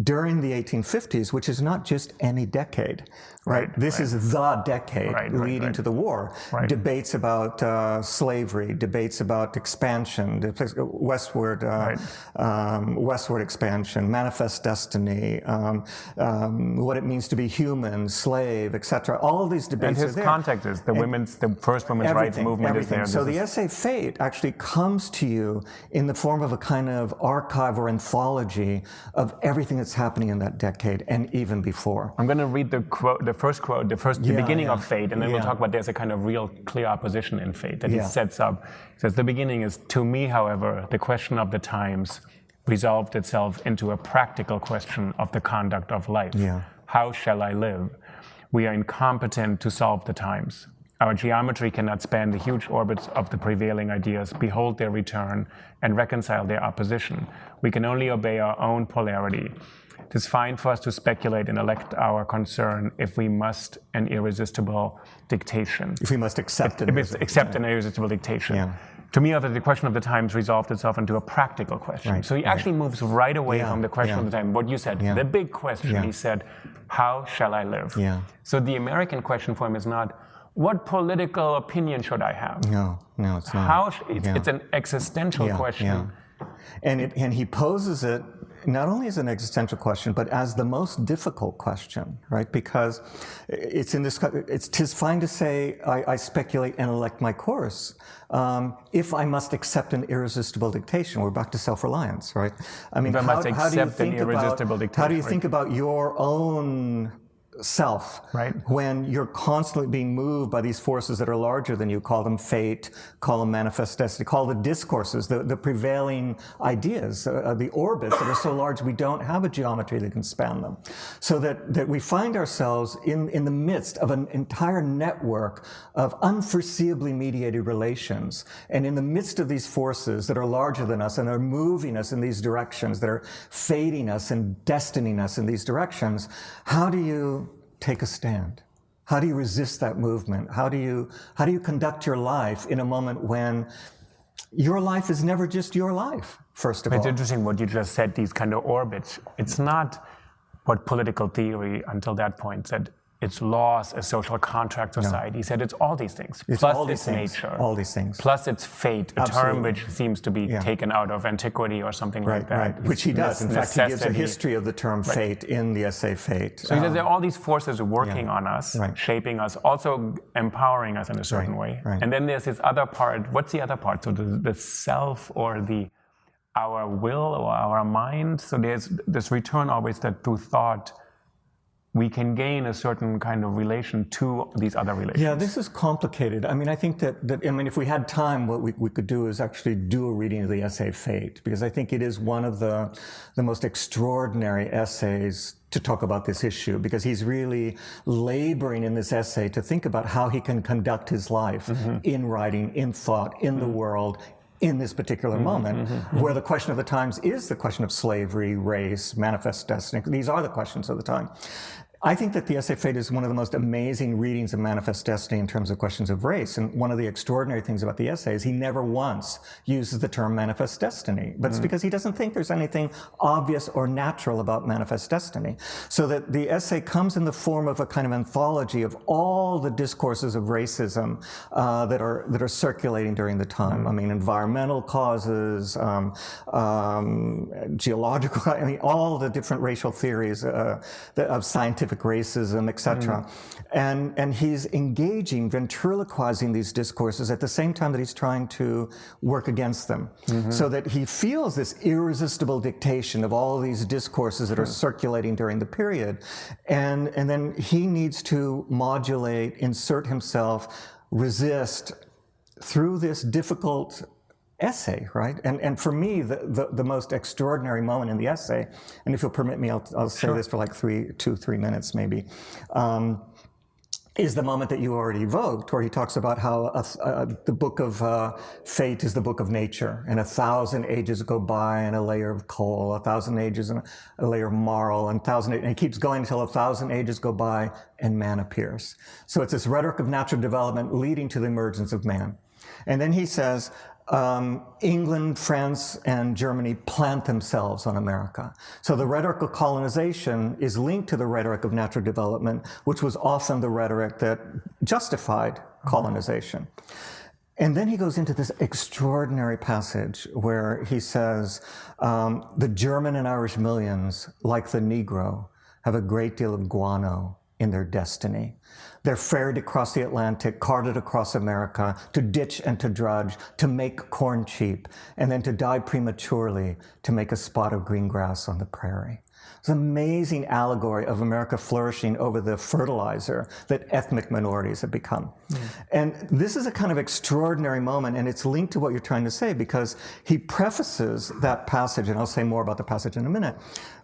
during the 1850s, which is not just any decade, right? This is the decade leading to the war. Debates about slavery, debates about expansion, westward expansion, manifest destiny, what it means to be human, slave, etc. All of these debates are there. And his context is the first women's rights movement is there. So the essay Fate actually comes to you in the form of a kind of archive or anthology of everything that's happening in that decade and even before. I'm going to read the beginning of Fate, and then we'll talk about there's a kind of real clear opposition in Fate that he sets up. He says, the beginning is, to me, however, the question of the times resolved itself into a practical question of the conduct of life. How shall I live? We are incompetent to solve the times. Our geometry cannot span the huge orbits of the prevailing ideas, behold their return, and reconcile their opposition. We can only obey our own polarity. It is fine for us to speculate and elect our concern if we must an irresistible dictation. If we must accept an irresistible dictation. To me, the question of the times resolved itself into a practical question. So he actually moves right away from the question of the time. What you said, the big question, he said, how shall I live? So the American question for him is not, what political opinion should I have? No, it's not. It's an existential question. And he poses it not only as an existential question, but as the most difficult question, right? Because tis fine to say, I speculate and elect my course, if I must accept an irresistible dictation. We're back to self-reliance, right? I mean, how do you think about your own self, when you're constantly being moved by these forces that are larger than you? Call them fate, call them manifest destiny, call the discourses, the prevailing ideas, the orbits that are so large we don't have a geometry that can span them. So that we find ourselves in the midst of an entire network of unforeseeably mediated relations, and in the midst of these forces that are larger than us and are moving us in these directions, that are fating us and destining us in these directions, how do you take a stand? How do you resist that movement? How do you conduct your life in a moment when your life is never just your life, first of all? It's interesting what you just said, these kind of orbits. It's not what political theory until that point said. It's laws, a social contract society. He said it's all these things. Plus it's nature. All these things. Plus it's fate, a term which seems to be taken out of antiquity or something like that. Right. Which he does. In fact, he gives a history of the term fate in the essay Fate. So he says there are all these forces working on us, shaping us, also empowering us in a certain way. And then there's this other part. What's the other part? So the self or our will or our mind. So there's this return always that through thought, we can gain a certain kind of relation to these other relations. Yeah, this is complicated. I mean, I think that if we had time, what we could do is actually do a reading of the essay Fate, because I think it is one of the most extraordinary essays to talk about this issue, because he's really laboring in this essay to think about how he can conduct his life in writing, in thought, in the world, in this particular moment, where the question of the times is the question of slavery, race, manifest destiny. These are the questions of the time. I think that the essay Fate is one of the most amazing readings of manifest destiny in terms of questions of race. And one of the extraordinary things about the essay is he never once uses the term manifest destiny. But it's because he doesn't think there's anything obvious or natural about manifest destiny. So that the essay comes in the form of a kind of anthology of all the discourses of racism that are circulating during the time. I mean, environmental causes, geological, all the different racial theories of scientific racism, etc. And he's engaging, ventriloquizing these discourses at the same time that he's trying to work against them. So that he feels this irresistible dictation of all these discourses that are circulating during the period. And then he needs to modulate, insert himself, resist through this difficult essay, right? And for me, the most extraordinary moment in the essay, and if you'll permit me, I'll say this for like 2-3 minutes maybe, is the moment that you already evoked, where he talks about how the book of fate is the book of nature, and 1,000 ages go by and a layer of coal, 1,000 ages and a layer of marl, and it keeps going until 1,000 ages go by and man appears. So it's this rhetoric of natural development leading to the emergence of man. And then he says, England, France, and Germany plant themselves on America. So the rhetoric of colonization is linked to the rhetoric of natural development, which was often the rhetoric that justified colonization. And then he goes into this extraordinary passage where he says, the German and Irish millions, like the Negro, have a great deal of guano in their destiny. They're ferried across the Atlantic, carted across America, to ditch and to drudge, to make corn cheap, and then to die prematurely to make a spot of green grass on the prairie. It's an amazing allegory of America flourishing over the fertilizer that ethnic minorities have become. And this is a kind of extraordinary moment, and it's linked to what you're trying to say, because he prefaces that passage, and I'll say more about the passage in a minute,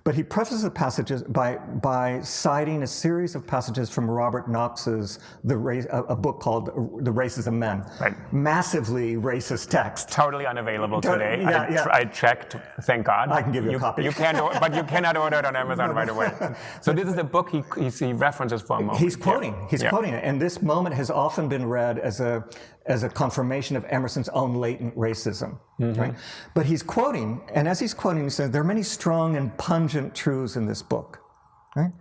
but he prefaces the passages by citing a series of passages from Robert Knox's a book called The Races of Men. Right. Massively racist text. Totally unavailable today. Yeah, I checked, thank God. I can give you a copy. You can't, but you cannot order it on Amazon right away. So this is the book he references for a moment. He's quoting it, and this moment has often been read as a confirmation of Emerson's own latent racism, right? But he's quoting, and as he's quoting, he says, there are many strong and pungent truths in this book, right?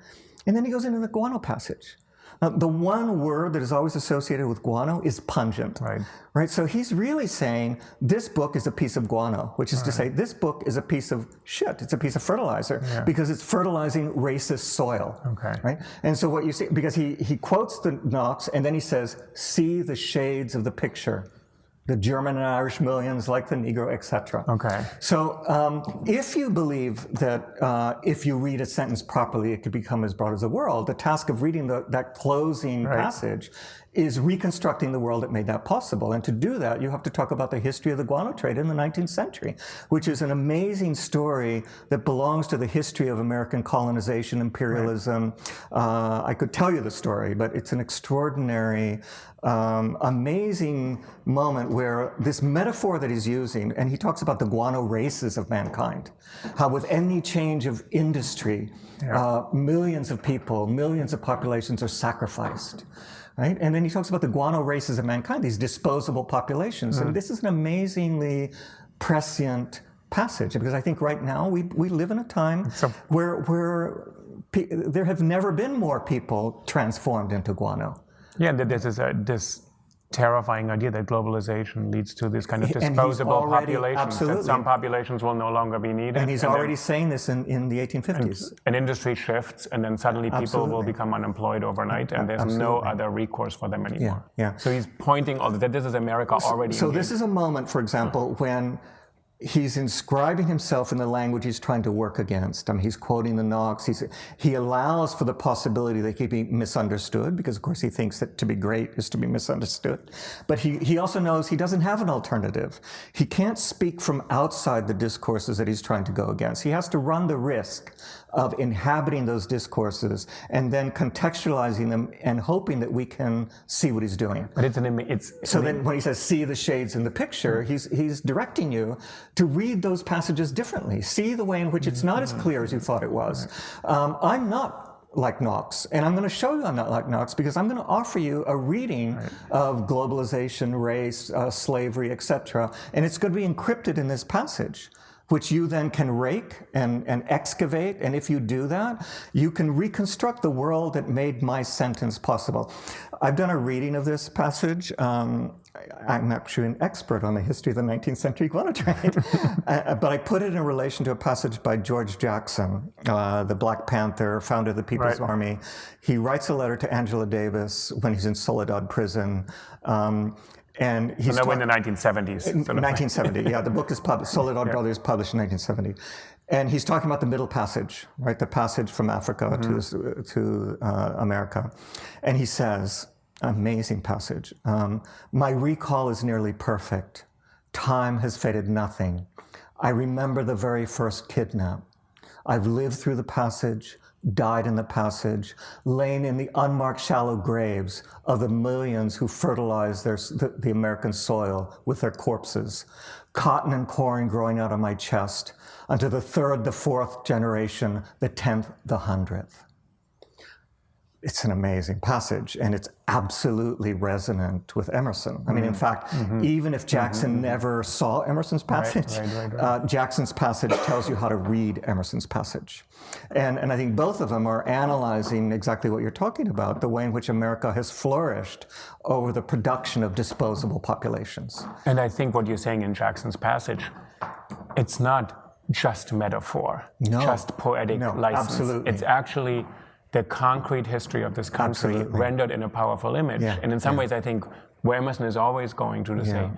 And then he goes into the guano passage. Now, the one word that is always associated with guano is pungent, right? So he's really saying this book is a piece of guano, which is to say this book is a piece of shit. It's a piece of fertilizer because it's fertilizing racist soil, right? And so what you see, because he quotes the Knox and then he says, see the shades of the picture. The German and Irish millions, like the Negro, etc. So if you believe that if you read a sentence properly, it could become as broad as the world, the task of reading that closing passage is reconstructing the world that made that possible. And to do that, you have to talk about the history of the guano trade in the 19th century, which is an amazing story that belongs to the history of American colonization, imperialism. I could tell you the story, but it's an extraordinary, amazing moment where this metaphor that he's using, and he talks about the guano races of mankind, how with any change of industry, millions of people, millions of populations are sacrificed. Right? And then he talks about the guano races of mankind, these disposable populations. And this is an amazingly prescient passage, because I think right now we live in a time where there have never been more people transformed into guano. Yeah, there's this terrifying idea that globalization leads to this kind of disposable populations, that some populations will no longer be needed. And he's already saying this in the 1850s. An industry shifts, and then suddenly people will become unemployed overnight, and there's no other recourse for them anymore. So he's pointing all that this is America already. So this is a moment, for example, when he's inscribing himself in the language he's trying to work against. I mean, he's quoting the Knox. He allows for the possibility that he be misunderstood, because of course he thinks that to be great is to be misunderstood. But he also knows he doesn't have an alternative. He can't speak from outside the discourses that he's trying to go against. He has to run the risk of inhabiting those discourses and then contextualizing them and hoping that we can see what he's doing. But then when he says, see the shades in the picture, he's directing you to read those passages differently. See the way in which it's not as clear as you thought it was. I'm not like Knox, and I'm going to show you I'm not like Knox, because I'm going to offer you a reading of globalization, race, slavery, etc., and it's going to be encrypted in this passage, which you then can rake and excavate. And if you do that, you can reconstruct the world that made my sentence possible. I've done a reading of this passage. I'm actually an expert on the history of the 19th century guano trade, but I put it in relation to a passage by George Jackson, the Black Panther, founder of the People's Army. He writes a letter to Angela Davis when he's in Soledad prison. And he's in the 1970s. 1970, yeah. The book is published. Soledad Brothers published in 1970, and he's talking about the Middle Passage, right? The passage from Africa to America, and he says, amazing passage. My recall is nearly perfect. Time has faded nothing. I remember the very first kidnap. I've lived through the passage, died in the passage, laying in the unmarked shallow graves of the millions who fertilized the American soil with their corpses. Cotton and corn growing out of my chest, unto the third, the fourth generation, the 10th, the 100th. It's an amazing passage, and it's absolutely resonant with Emerson. I mean, in fact, even if Jackson never saw Emerson's passage, Jackson's passage tells you how to read Emerson's passage. And I think both of them are analyzing exactly what you're talking about, the way in which America has flourished over the production of disposable populations. And I think what you're saying in Jackson's passage, it's not just metaphor, just poetic license. Absolutely. It's actually the concrete history of this country rendered in a powerful image. And in some ways, I think where Emerson is always going to say,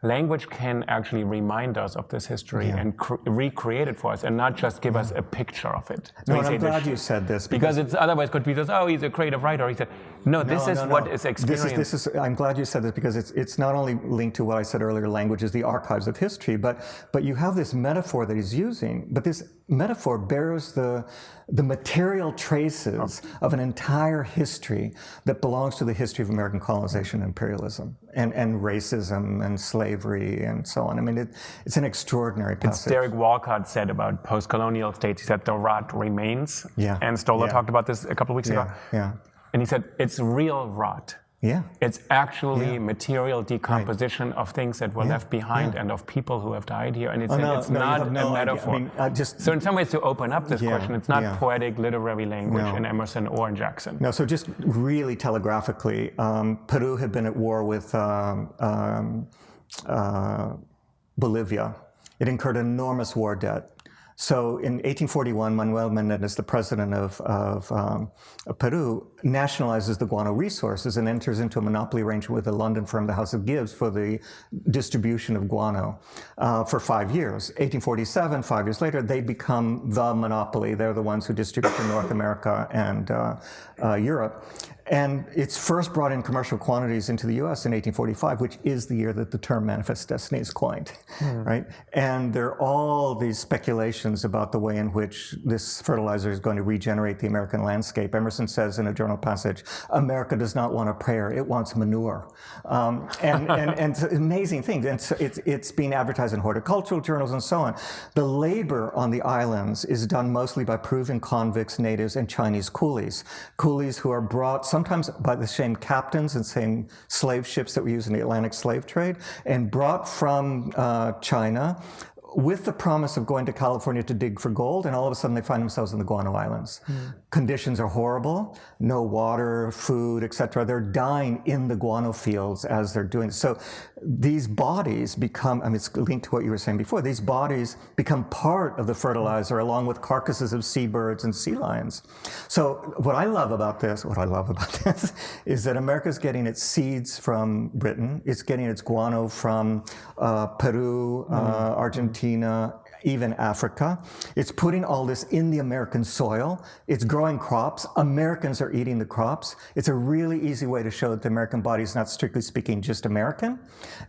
language can actually remind us of this history and recreate it for us, and not just give us a picture of it. No, and I'm glad you said this. Because it's otherwise could be just, oh, he's a creative writer. He said, this is what is experienced. I'm glad you said this, because it's not only linked to what I said earlier, language is the archives of history, but you have this metaphor that he's using, but this metaphor bears the material traces of an entire history that belongs to the history of American colonization and imperialism and racism and slavery and so on. I mean, it's an extraordinary passage. It's Derek Walcott said about post-colonial states, he said the rot remains. And Stoller talked about this a couple of weeks ago. And he said, it's real rot. It's actually material decomposition of things that were left behind and of people who have died here. And it's not a metaphor. I mean, so in some ways, to open up this question, it's not poetic literary language in Emerson or in Jackson. No, so just really telegraphically, Peru had been at war with Bolivia. It incurred enormous war debt. So in 1841, Manuel Menendez, the president of Peru, nationalizes the guano resources and enters into a monopoly arrangement with the London firm, the House of Gibbs, for the distribution of guano for 5 years. 1847, 5 years later, they become the monopoly. They're the ones who distribute to North America and Europe. And it's first brought in commercial quantities into the U.S. in 1845, which is the year that the term manifest destiny is coined, right? And there are all these speculations about the way in which this fertilizer is going to regenerate the American landscape. Emerson says in a journal passage, America does not want a prayer, it wants manure. And it's amazing things. And so it's being advertised in horticultural journals and so on. The labor on the islands is done mostly by Peruvian convicts, natives, and Chinese coolies who are brought sometimes by the same captains and same slave ships that we use in the Atlantic slave trade, and brought from China with the promise of going to California to dig for gold, and all of a sudden they find themselves in the Guano Islands. Conditions are horrible, no water, food, etc. They're dying in the guano fields as they're doing it. So these bodies become, I mean, it's linked to what you were saying before, these bodies become part of the fertilizer along with carcasses of seabirds and sea lions. So what I love about this is that America's getting its seeds from Britain, it's getting its guano from Peru, Argentina, even Africa. It's putting all this in the American soil. It's growing crops. Americans are eating the crops. It's a really easy way to show that the American body is not strictly speaking just American.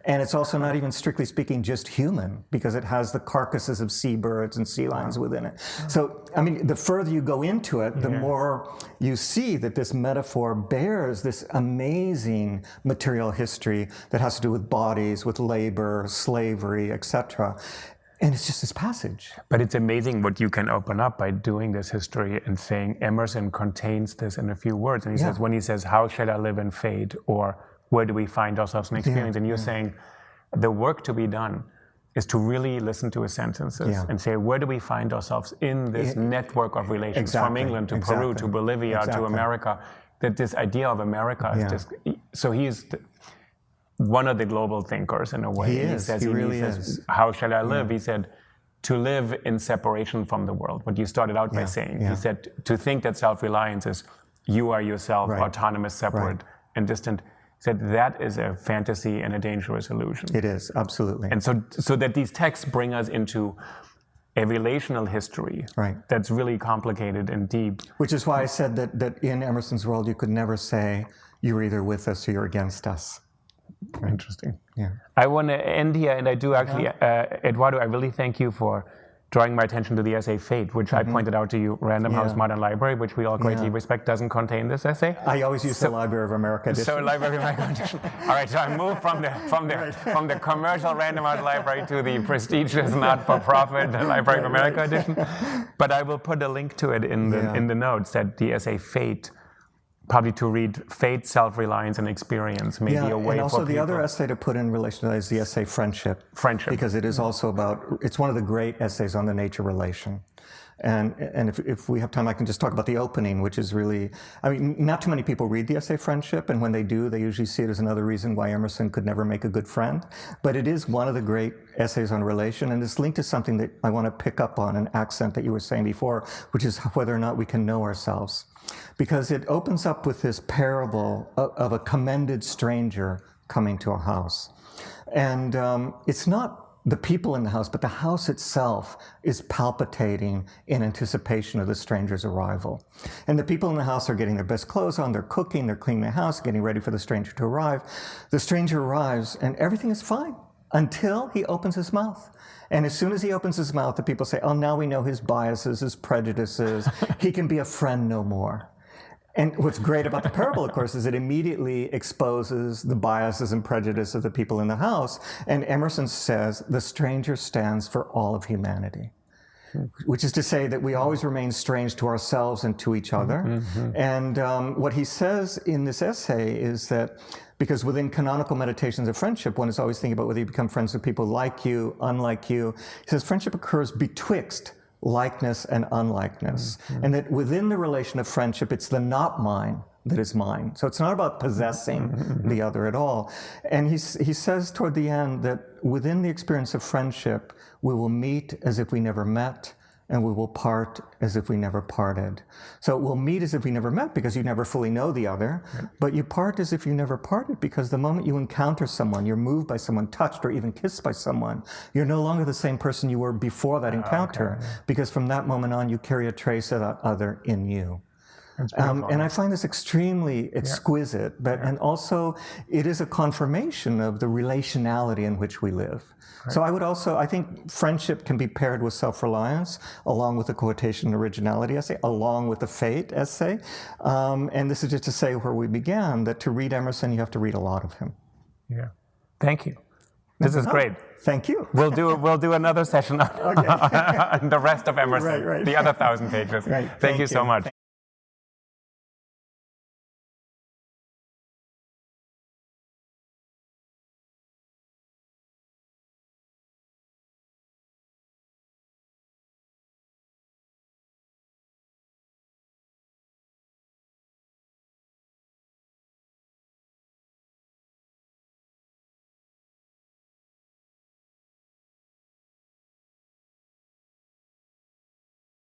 And it's also not even strictly speaking just human, because it has the carcasses of seabirds and sea lions within it. So, I mean, the further you go into it, the more you see that this metaphor bears this amazing material history that has to do with bodies, with labor, slavery, etc. And it's just this passage. But it's amazing what you can open up by doing this history and saying Emerson contains this in a few words. And he says, when he says, how shall I live and fade? Or where do we find ourselves in experience? And you're saying the work to be done is to really listen to his sentences and say, where do we find ourselves in this network of relations from England to Peru to Bolivia to America? That this idea of America is just, so he's one of the global thinkers in a way. He says, how shall I live? He said, to live in separation from the world, what you started out by saying. He said, to think that self-reliance is you are yourself, autonomous, separate, and distant. He said, that is a fantasy and a dangerous illusion. It is, absolutely. And so that these texts bring us into a relational history that's really complicated and deep. Which is why I said that in Emerson's world, you could never say, you're either with us or you're against us. Interesting. I want to end here, and I do actually, Eduardo, I really thank you for drawing my attention to the essay Fate, which I pointed out to you, Random House Modern Library, which we all greatly respect, doesn't contain this essay. I always use the Library of America edition. So Library of America edition. All right, so I moved from the commercial Random House Library to the prestigious not-for-profit Library of America edition. But I will put a link to it in the notes, that the essay Fate, probably to read Fate, Self-Reliance, and Experience, maybe a way and also for the people. other essay to put in relation to that is the essay Friendship. Friendship. Because it is also it's one of the great essays on the nature relation. And if we have time, I can just talk about the opening, which is really, not too many people read the essay Friendship, and when they do, they usually see it as another reason why Emerson could never make a good friend. But it is one of the great essays on relation, and it's linked to something that I want to pick up on, an accent that you were saying before, which is whether or not we can know ourselves. Because it opens up with this parable of a commended stranger coming to a house. And it's not the people in the house, but the house itself is palpitating in anticipation of the stranger's arrival. And the people in the house are getting their best clothes on, they're cooking, they're cleaning the house, getting ready for the stranger to arrive. The stranger arrives and everything is fine until he opens his mouth. And as soon as he opens his mouth, the people say, oh, now we know his biases, his prejudices, he can be a friend no more. And what's great about the parable, of course, is it immediately exposes the biases and prejudice of the people in the house. And Emerson says, the stranger stands for all of humanity, which is to say that we always remain strange to ourselves and to each other. And what he says in this essay is that, because within canonical meditations of friendship, one is always thinking about whether you become friends with people like you, unlike you. He says friendship occurs betwixt likeness and unlikeness. And that within the relation of friendship, it's the not mine that is mine. So it's not about possessing the other at all. And he says toward the end that within the experience of friendship, we will meet as if we never met, and we will part as if we never parted. So we'll meet as if we never met because you never fully know the other, but you part as if you never parted because the moment you encounter someone, you're moved by someone, touched or even kissed by someone, you're no longer the same person you were before that encounter, because from that moment on, you carry a trace of that other in you. And I find this extremely exquisite, and also it is a confirmation of the relationality in which we live. So I think friendship can be paired with self-reliance, along with the quotation and originality essay, along with the Fate essay. And this is just to say where we began, that to read Emerson, you have to read a lot of him. Yeah. Thank you. This is great. Thank you. We'll do another session on the rest of Emerson, Right. the other 1,000 pages. Right. Thank you so much.